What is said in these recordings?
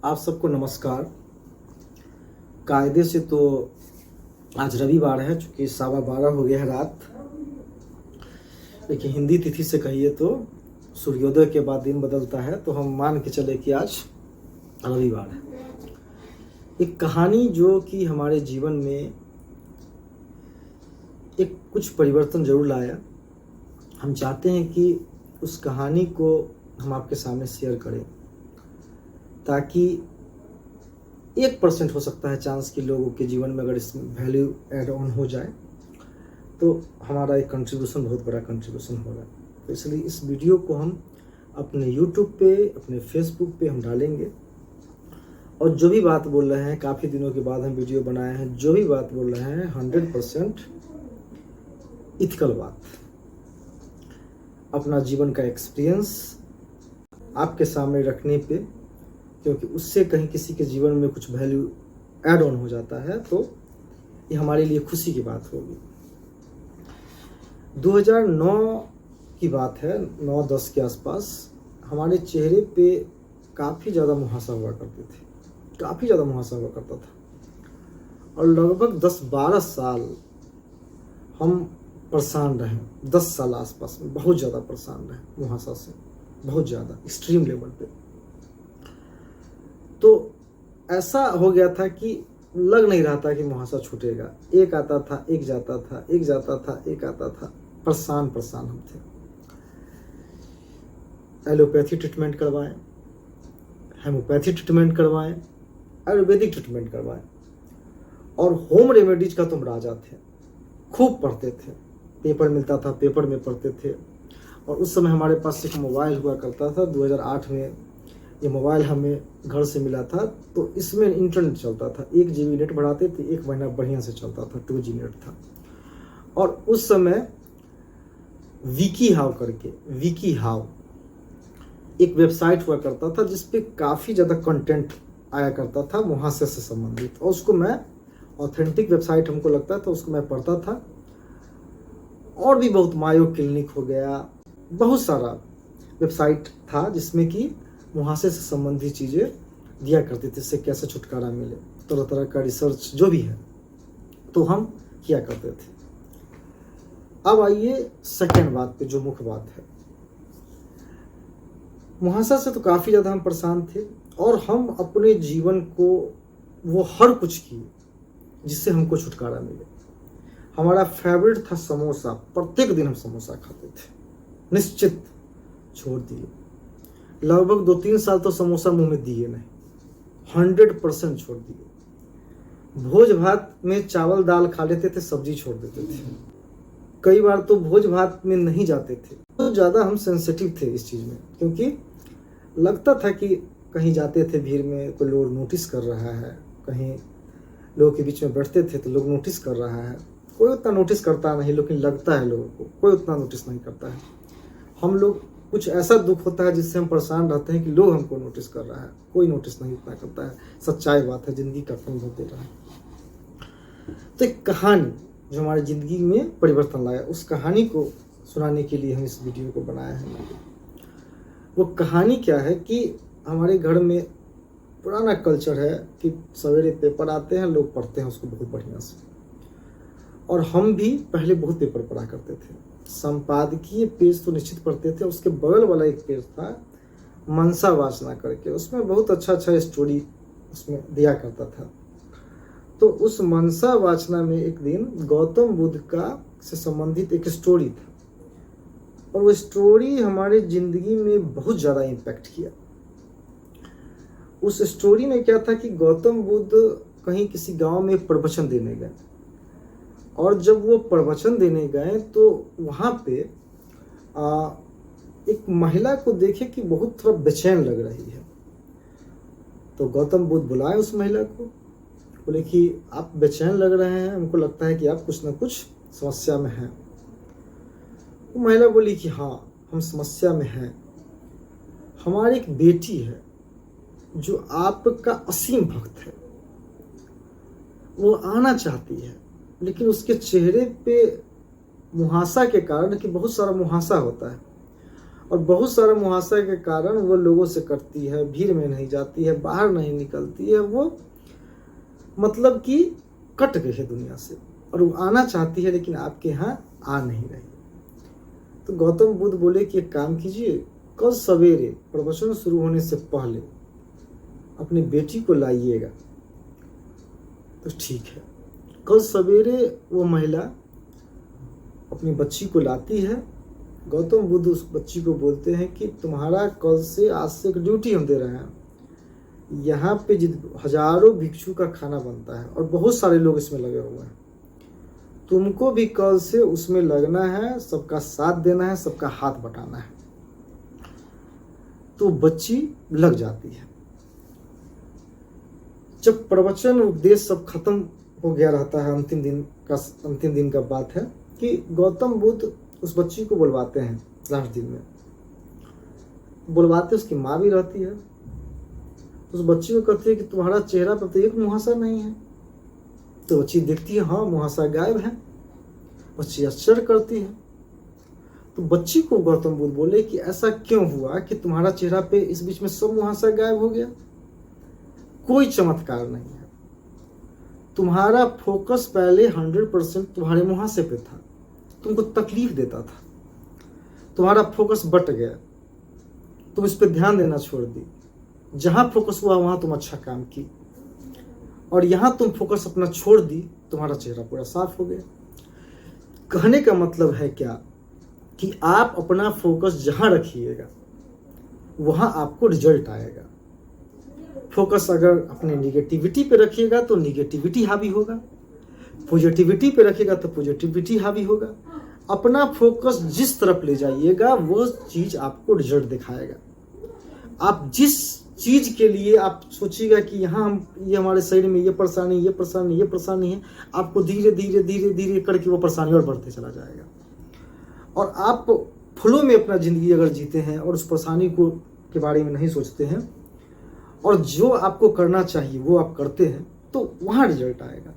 आप सबको नमस्कार। कायदे से तो आज रविवार है, चूँकि 12:15 हो गया है रात, लेकिन हिंदी तिथि से कहिए तो सूर्योदय के बाद दिन बदलता है, तो हम मान के चले कि आज रविवार है। एक कहानी जो कि हमारे जीवन में एक कुछ परिवर्तन जरूर लाया। हम चाहते हैं कि उस कहानी को हम आपके सामने शेयर करें, ताकि 1% हो सकता है चांस कि लोगों के जीवन में अगर इसमें वैल्यू ऐड ऑन हो जाए तो हमारा एक कंट्रीब्यूशन, बहुत बड़ा कंट्रीब्यूशन होगा। तो इसलिए इस वीडियो को हम अपने यूट्यूब पे, अपने फेसबुक पे हम डालेंगे, और जो भी बात बोल रहे हैं, काफ़ी दिनों के बाद हम वीडियो बनाए हैं, जो भी बात बोल रहे हैं 100% इथिकल बात, अपना जीवन का एक्सपीरियंस आपके सामने रखने पे, क्योंकि उससे कहीं किसी के जीवन में कुछ वैल्यू ऐड ऑन हो जाता है तो ये हमारे लिए खुशी की बात होगी। 2009 की बात है, 9-10 के आसपास हमारे चेहरे पे काफ़ी ज़्यादा मुहासा हुआ करते थे, काफ़ी ज़्यादा मुहासा हुआ करता था, और लगभग 10-12 साल हम परेशान रहे। 10 साल आसपास में बहुत ज़्यादा परेशान रहे मुहासा से, बहुत ज़्यादा एक्सट्रीम लेवल पे। तो ऐसा हो गया था कि लग नहीं रहा था कि मुहासा छूटेगा। एक आता था, एक जाता था, एक जाता था, एक आता था, परेशान हम थे। एलोपैथी ट्रीटमेंट करवाएं, हेमोपैथी ट्रीटमेंट करवाएं, आयुर्वेदिक ट्रीटमेंट करवाएं, और होम रेमेडीज का तुम राजा थे। खूब पढ़ते थे, पेपर मिलता था, पेपर में पढ़ते थे। और उस समय हमारे पास एक मोबाइल हुआ करता था, 2008 में ये मोबाइल हमें घर से मिला था। तो इसमें इंटरनेट चलता था, 1 GB नेट बढ़ाते थे, 1 महीना बढ़िया से चलता था, 2G नेट था। और उस समय विकी हाव एक वेबसाइट हुआ करता था, जिसपे काफ़ी ज़्यादा कंटेंट आया करता था मुहासे से संबंधित, और उसको मैं, ऑथेंटिक वेबसाइट हमको लगता था, उसको मैं पढ़ता था। और भी बहुत, मायो क्लिनिक हो गया, बहुत सारा वेबसाइट था जिसमें कि मुहासे से संबंधित चीज़ें दिया करते थे, इससे कैसे छुटकारा मिले, तरह तरह का रिसर्च जो भी है, तो हम किया करते थे। अब आइए सेकेंड बात पे, जो मुख्य बात है। मुहासा से तो काफ़ी ज़्यादा हम परेशान थे, और हम अपने जीवन को वो हर कुछ किए जिससे हमको छुटकारा मिले। हमारा फेवरेट था समोसा, प्रत्येक दिन हम समोसा खाते थे, निश्चित छोड़ दिए। लगभग 2-3 साल तो समोसा मुंह में दिए नहीं, 100% छोड़ दिए। भोज भात में चावल दाल खा लेते थे, सब्जी छोड़ देते थे। कई बार तो भोज भात में नहीं जाते थे। तो ज़्यादा हम सेंसिटिव थे इस चीज़ में, क्योंकि लगता था कि कहीं जाते थे भीड़ में तो लोग नोटिस कर रहा है, कहीं लोगों के बीच में बैठते थे तो लोग नोटिस कर रहा है। कोई उतना नोटिस करता नहीं, लेकिन लगता है लोगों को, कोई उतना नोटिस नहीं करता है। हम लोग, कुछ ऐसा दुख होता है जिससे हम परेशान रहते हैं कि लोग हमको नोटिस कर रहा है, कोई नोटिस नहीं उतना करता है। सच्चाई बात है, ज़िंदगी का अनुभव दे रहा है। तो एक कहानी जो हमारी ज़िंदगी में परिवर्तन लाया, उस कहानी को सुनाने के लिए हम इस वीडियो को बनाया है। वो कहानी क्या है कि हमारे घर में पुराना कल्चर है कि सवेरे पेपर आते हैं, लोग पढ़ते हैं उसको बहुत बढ़िया से, और हम भी पहले बहुत पेपर पढ़ा करते थे। संपादकीय पेज तो निश्चित पढ़ते थे, उसके बगल वाला एक पेज था मनसा वाचना करके, उसमें बहुत अच्छा स्टोरी उसमें दिया करता था। तो उस मनसा वाचना में एक दिन गौतम बुद्ध का से संबंधित एक स्टोरी था, और वो स्टोरी हमारे ज़िंदगी में बहुत ज़्यादा इम्पैक्ट किया। उस स्टोरी में क्या था कि गौतम बुद्ध कहीं किसी गांव में प्रवचन देने गए, और जब वो प्रवचन देने गए तो वहाँ पे एक महिला को देखे कि बहुत थोड़ा बेचैन लग रही है। तो गौतम बुद्ध बुलाए उस महिला को, बोले कि आप बेचैन लग रहे हैं, हमको लगता है कि आप कुछ न कुछ समस्या में हैं। वो महिला बोली कि हाँ, हम समस्या में हैं। हमारी एक बेटी है जो आपका असीम भक्त है, वो आना चाहती है, लेकिन उसके चेहरे पे मुहासा के कारण, कि बहुत सारा मुहासा होता है, और बहुत सारा मुहासा के कारण वो लोगों से कटती है, भीड़ में नहीं जाती है, बाहर नहीं निकलती है, वो मतलब कि कट गई है दुनिया से और वो आना चाहती है लेकिन आपके यहाँ आ नहीं रही। तो गौतम बुद्ध बोले कि एक काम कीजिए, कल सवेरे प्रवचन शुरू होने से पहले अपनी बेटी को लाइएगा। तो ठीक है, कल सवेरे वो महिला अपनी बच्ची को लाती है। गौतम बुद्ध उस बच्ची को बोलते हैं कि तुम्हारा कल से, आज से एक ड्यूटी हम दे रहे हैं, यहाँ पे हजारों भिक्षु का खाना बनता है और बहुत सारे लोग इसमें लगे हुए हैं, तुमको भी कल से उसमें लगना है, सबका साथ देना है, सबका हाथ बटाना है। तो बच्ची लग जाती है। जब प्रवचन उपदेश सब खत्म हो गया रहता है, अंतिम दिन का बात है कि गौतम बुद्ध उस बच्ची को बुलवाते हैं। लास्ट दिन में बुलवाते, उसकी माँ भी रहती है। उस बच्ची को कहती है कि तुम्हारा चेहरा पर तो एक मुहासा नहीं है। तो बच्ची देखती है, हाँ मुहासा गायब है। बच्ची आश्चर्य करती है। तो बच्ची को गौतम बुद्ध बोले कि ऐसा क्यों हुआ कि तुम्हारा चेहरा पे इस बीच में सब मुहासा गायब हो गया? कोई चमत्कार नहीं है, तुम्हारा फोकस पहले 100% तुम्हारे मुहासे पे था, तुमको तकलीफ देता था, तुम्हारा फोकस बट गया, तुम इस पे ध्यान देना छोड़ दी। जहां फोकस हुआ वहां तुम अच्छा काम की, और यहां तुम फोकस अपना छोड़ दी, तुम्हारा चेहरा पूरा साफ हो गया। कहने का मतलब है क्या कि आप अपना फोकस जहां रखिएगा वहां आपको रिजल्ट आएगा। फोकस अगर अपने निगेटिविटी पे रखिएगा तो निगेटिविटी हावी होगा, पॉजिटिविटी पे रखिएगा तो पॉजिटिविटी हावी होगा। अपना फोकस जिस तरफ ले जाइएगा वो चीज आपको रिजल्ट दिखाएगा। आप जिस चीज के लिए आप सोचिएगा कि यहाँ ये हमारे शरीर में ये परेशानी है, आपको धीरे धीरे करके वो परेशानी और बढ़ते चला जाएगा। और आप फ्लो में अपना जिंदगी अगर जीते हैं और उस परेशानी को के बारे में नहीं सोचते हैं और जो आपको करना चाहिए वो आप करते हैं, तो वहाँ रिजल्ट आएगा।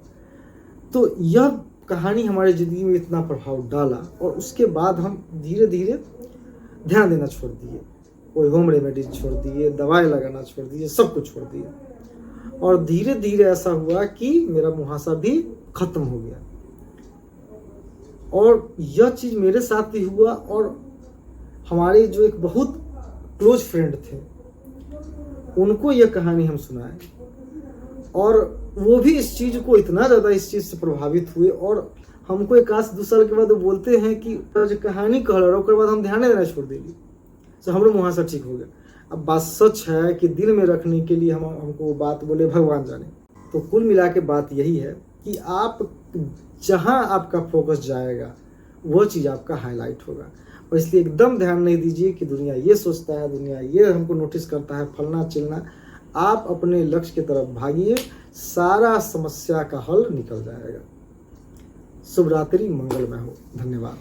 तो यह कहानी हमारी ज़िंदगी में इतना प्रभाव डाला और उसके बाद हम धीरे धीरे ध्यान देना छोड़ दिए, कोई होम रेमेडीज छोड़ दिए, दवाई लगाना छोड़ दिए, सब कुछ छोड़ दिए। और धीरे धीरे ऐसा हुआ कि मेरा मुहासा भी खत्म हो गया। और यह चीज़ मेरे साथ भी हुआ और हमारे जो एक बहुत क्लोज फ्रेंड थे उनको यह कहानी हम सुनाए और वो भी इस चीज़ को इतना ज़्यादा इस चीज़ से प्रभावित हुए और हमको एक आध 2 साल के बाद वो बोलते हैं कि जो कहानी कह रहा उसके बाद हम ध्यान देना छोड़ देंगे, तो हमारे मुहासा ठीक हो गया। अब बात सच है कि दिल में रखने के लिए हमको बात बोले भगवान जाने। तो कुल मिला के बात यही है कि आप जहाँ आपका फोकस जाएगा वो चीज़ आपका हाईलाइट होगा। और इसलिए एकदम ध्यान नहीं दीजिए कि दुनिया ये सोचता है, दुनिया ये हमको नोटिस करता है, फलना चिलना। आप अपने लक्ष्य की तरफ भागिए, सारा समस्या का हल निकल जाएगा। शुभ रात्रि, मंगलमय हो। धन्यवाद।